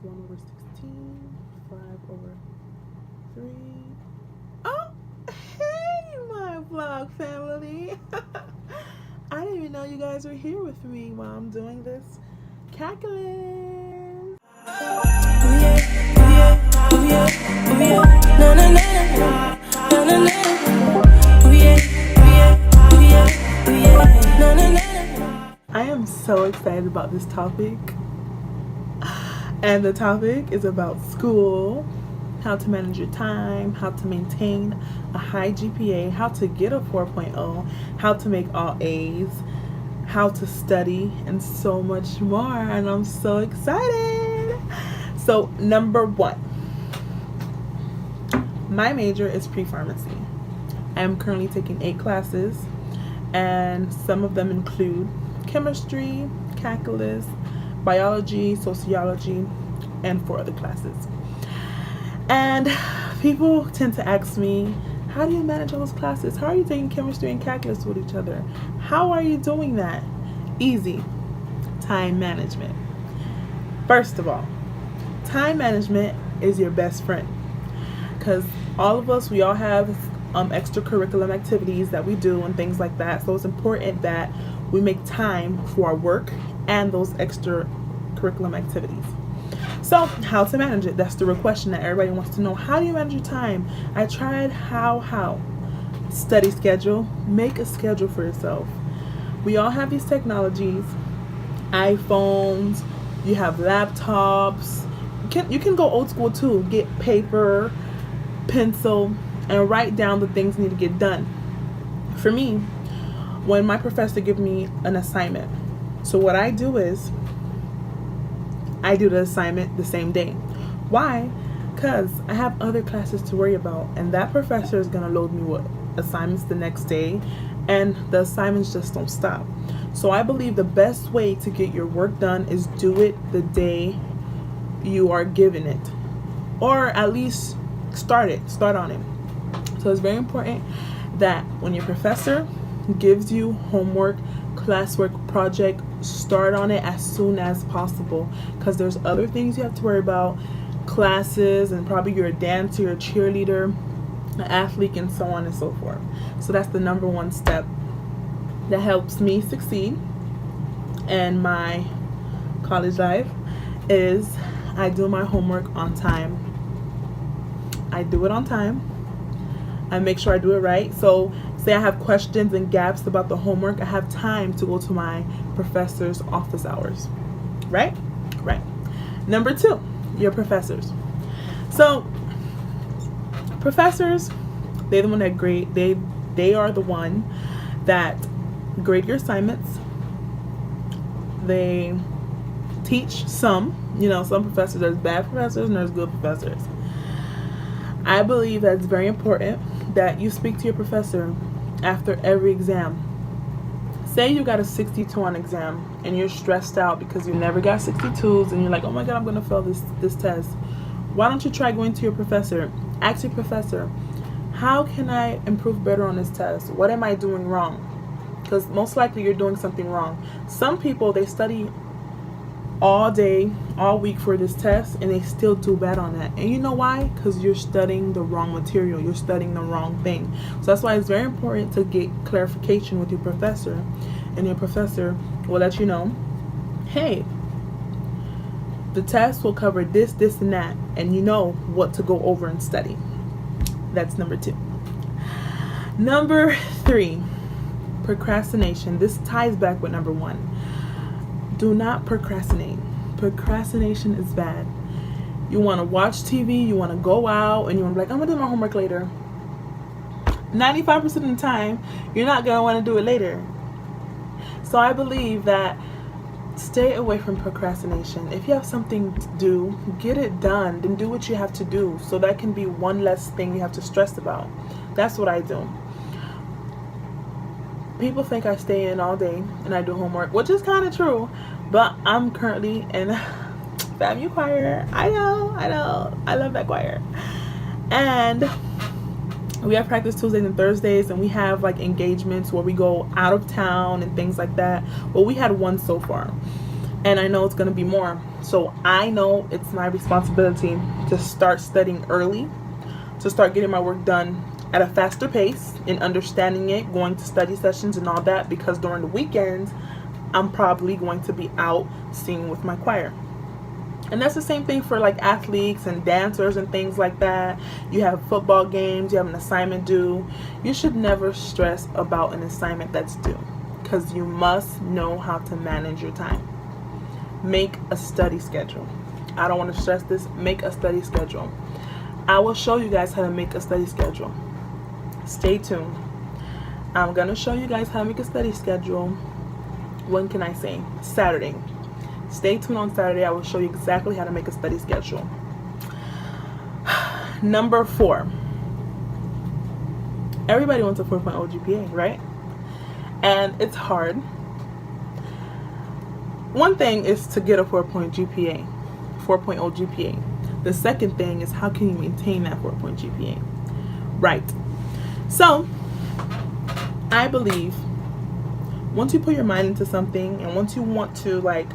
1 over 16, 5 over 3. Oh, hey, my vlog family. I didn't even know you guys were here with me while I'm doing this calculus. I am so excited about this topic. And the topic is about school, how to manage your time, how to maintain a high GPA, how to get a 4.0, how to make all A's, how to study, and so much more. And I'm so excited. So, number 1, my major is pre-pharmacy. I am currently taking 8 classes, and some of them include chemistry, calculus, biology, sociology, and 4 other classes. And people tend to ask me, how do you manage all those classes? How are you taking chemistry and calculus with each other? How are you doing that? Easy. Time management. First of all, time management is your best friend, because all of us, we all have extracurricular activities that we do and things like that. So it's important that we make time for our work and those extracurricular activities. So, how to manage it? That's the real question that everybody wants to know. How do you manage your time? I tried how. Study schedule. Make a schedule for yourself. We all have these technologies. iPhones. You have laptops. You can go old school too. Get paper, pencil, and write down the things you need to get done. For me, when my professor gives me an assignment, so what I do is I do the assignment the same day. Why? Because I have other classes to worry about, and that professor is going to load me with assignments the next day, and the assignments just don't stop. So I believe the best way to get your work done is do it the day you are given it, or at least start on it. So it's very important that when your professor gives you homework, classwork, project, start on it as soon as possible, because there's other things you have to worry about, classes, and probably you're a dancer, you're a cheerleader, an athlete, and so on and so forth. So that's the number 1 step that helps me succeed in my college life, is I do my homework on time. I do it on time. I make sure I do it right. So say I have questions and gaps about the homework, I have time to go to my professor's office hours. Right? Number 2, your professors. So professors, they're the one that grade. They are the one that grade your assignments. They teach some professors. There's bad professors and there's good professors. I believe that it's very important that you speak to your professor after every exam. Say you got a 62 on exam and you're stressed out because you never got 62s, and you're like, oh my god, I'm going to fail this test. Why don't you try going to your professor? Ask your professor, how can I improve better on this test? What am I doing wrong? Because most likely you're doing something wrong. Some people, they study all day, all week for this test, and they still do bad on that. And you know why? Because you're studying the wrong material. You're studying the wrong thing. So that's why it's very important to get clarification with your professor, and your professor will let you know, hey, the test will cover this, and that, and you know what to go over and study. That's number 2. Number 3, procrastination. This ties back with number 1. Do not procrastinate. Procrastination is bad. You want to watch TV, you want to go out, and you want to be like, I'm going to do my homework later. 95% of the time, you're not going to want to do it later. So I believe that stay away from procrastination. If you have something to do, get it done. Then do what you have to do. So that can be one less thing you have to stress about. That's what I do. People think I stay in all day and I do homework, which is kind of true, but I'm currently in FAMU choir. I know, I love that choir. And we have practice Tuesdays and Thursdays, and we have engagements where we go out of town and things like that. Well, we had one so far. and I know it's going to be more. So I know it's my responsibility to start studying early, to start getting my work done at a faster pace and understanding it, going to study sessions and all that, because during the weekends I'm probably going to be out singing with my choir. And that's the same thing for like athletes and dancers and things like that. You have football games, you have an assignment due. You should never stress about an assignment that's due, because you must know how to manage your time. Make a study schedule. I don't want to stress this. Make a study schedule. I will show you guys how to make a study schedule. Stay tuned. I'm going to show you guys how to make a study schedule. When can I say? Saturday. Stay tuned on Saturday. I will show you exactly how to make a study schedule. Number 4. Everybody wants a 4.0 GPA, right? And it's hard. One thing is to get a 4.0 GPA. The second thing is, how can you maintain that 4.0 GPA? Right. So, I believe once you put your mind into something, and once you want to like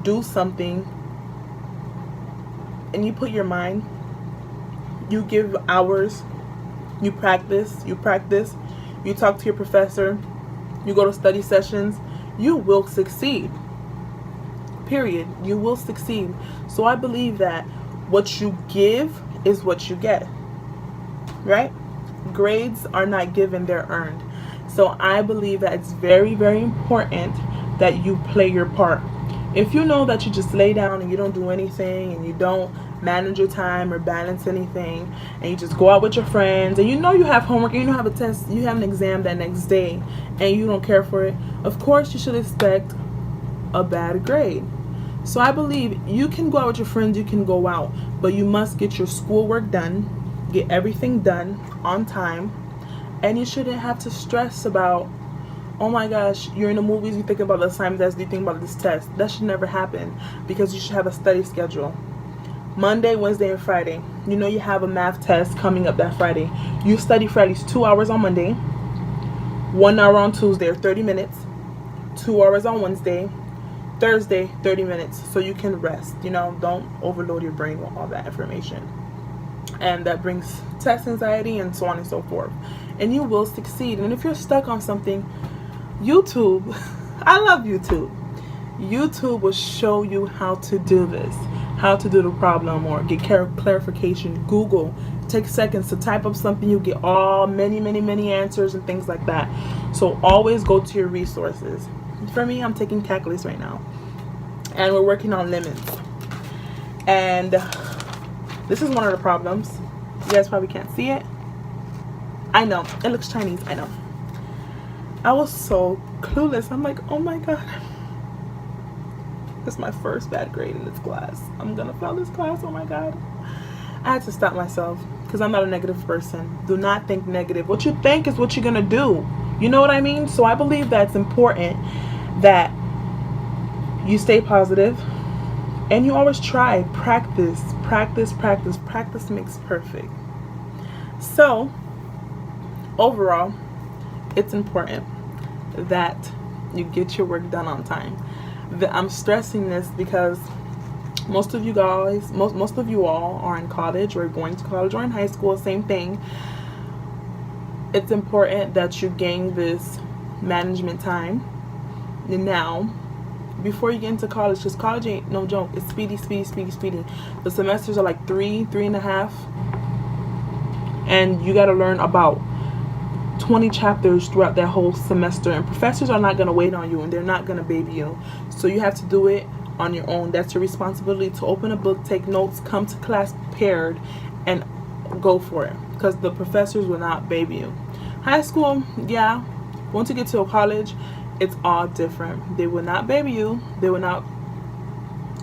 do something, and you put your mind, you give hours, you practice, you talk to your professor, you go to study sessions, you will succeed. Period. You will succeed. So I believe that what you give is what you get. Right? Grades are not given, they're earned. So I believe that it's very, very important that you play your part. If you know that you just lay down and you don't do anything, and you don't manage your time or balance anything, and you just go out with your friends, and you know you have homework, and you don't have a test, you have an exam that next day, and you don't care for it, of course you should expect a bad grade. So I believe you can go out with your friends, you can go out, but you must get your schoolwork done, get everything done on time, and you shouldn't have to stress about, oh my gosh, you're in the movies, you think about the assignment test, you think about this test. That should never happen, because you should have a study schedule. Monday, Wednesday, and Friday. You know you have a math test coming up that Friday. You study for at least 2 hours on Monday, 1 hour on Tuesday, or 30 minutes, 2 hours on Wednesday, Thursday, 30 minutes, so you can rest. You know, don't overload your brain with all that information. And that brings test anxiety and so on and so forth. And you will succeed. And if you're stuck on something, YouTube, I love YouTube. YouTube will show you how to do this, how to do the problem, or get clarification. Google, take seconds to type up something, you get many answers and things like that. So always go to your resources. For me, I'm taking calculus right now, and we're working on limits. And this is one of the problems. You guys probably can't see it. I know, it looks Chinese, I know. I was so clueless. I'm like, oh my god, this is my first bad grade in this class. I'm gonna fail this class, oh my god. I had to stop myself, because I'm not a negative person. Do not think negative. What you think is what you're gonna do. You know what I mean? So I believe that it's important that you stay positive, and you always try. Practice makes perfect. So overall, it's important that you get your work done on time. I'm stressing this because most of you guys, most of you all are in college, or going to college, or in high school, same thing. It's important that you gain this management time now before you get into college, because college ain't no joke. It's speedy. The semesters are like 3.5, and you got to learn about 20 chapters throughout that whole semester, and professors are not going to wait on you, and they're not going to baby you. So you have to do it on your own. That's your responsibility, to open a book, take notes, come to class prepared, and go for it, because the professors will not baby you. High school, yeah. Once you get to a college, it's all different. They will not baby you. They will not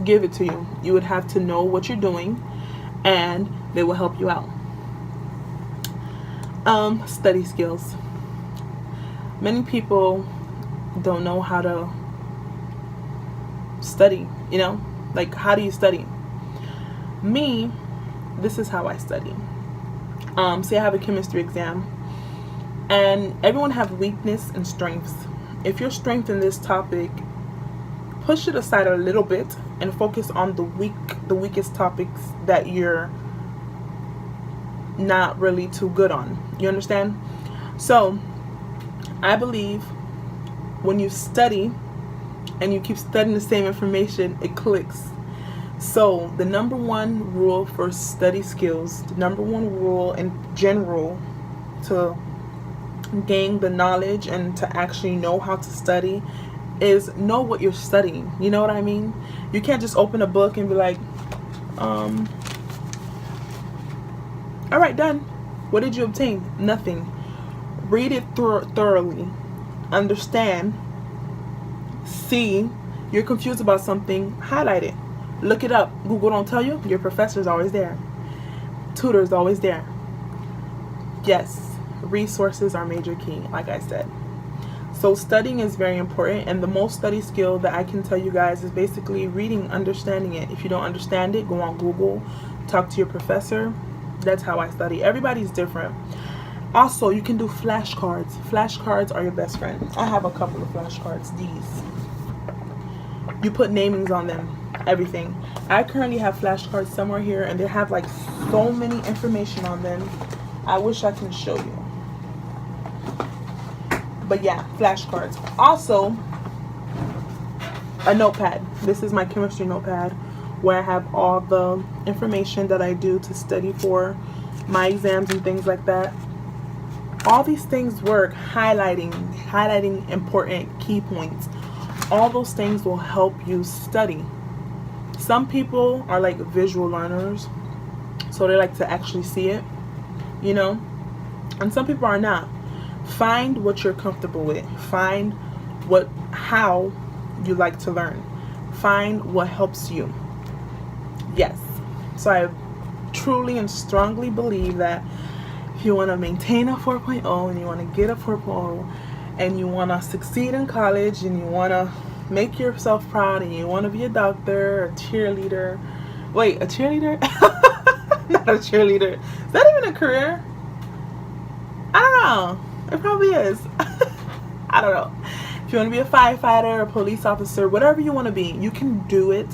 give it to you. You would have to know what you're doing, and they will help you out. Study skills. Many people don't know how to study, you know? Like, how do you study? Me, this is how I study. Say I have a chemistry exam, and everyone have weakness and strengths. If you're strength in this topic, push it aside a little bit and focus on the weakest topics that you're not really too good on. You understand? So I believe when you study and you keep studying the same information, it clicks. So the number one rule for study skills, the number one rule in general to gain the knowledge and to actually know how to study is know what you're studying. You know what I mean? You can't just open a book and be like, all right, done. What did you obtain? Nothing. Read it thoroughly. Understand. See. You're confused about something. Highlight it. Look it up. Google don't tell you. Your professor's always there. Tutor's always there. Yes. Resources are major key, like I said. So studying is very important, and the most study skill that I can tell you guys is basically reading, understanding it. If you don't understand it, go on Google, talk to your professor. That's how I study. Everybody's different. Also, you can do flashcards. Flashcards are your best friend. I have a couple of flashcards. These. You put namings on them. Everything. I currently have flashcards somewhere here, and they have like so many information on them. I wish I can show you. But yeah, flashcards. Also, a notepad. This is my chemistry notepad where I have all the information that I do to study for my exams and things like that. All these things work. Highlighting important key points. All those things will help you study. Some people are like visual learners, so they like to actually see it, you know, and some people are not. Find what you're comfortable with. Find how you like to learn. Find what helps you. Yes. So I truly and strongly believe that if you want to maintain a 4.0 and you want to get a 4.0 and you want to succeed in college and you want to make yourself proud and you want to be a doctor, a cheerleader. Wait, a cheerleader? Not a cheerleader. Is that even a career? I don't know. It probably is. I don't know. If you want to be a firefighter, a police officer, whatever you want to be, you can do it.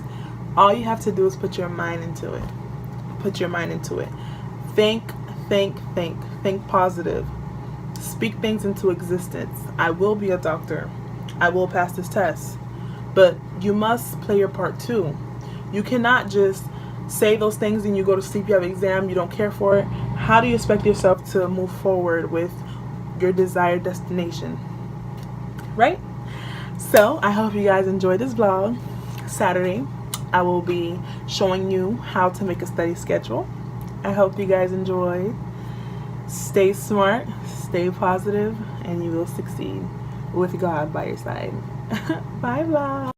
All you have to do is put your mind into it. Put your mind into it. Think positive. Speak things into existence. I will be a doctor. I will pass this test. But you must play your part too. You cannot just say those things and you go to sleep, you have an exam, you don't care for it. How do you expect yourself to move forward with your desired destination? Right? So I hope you guys enjoyed this vlog. Saturday, I will be showing you how to make a study schedule. I hope you guys enjoyed. Stay smart, stay positive, and you will succeed with God by your side. Bye vlog.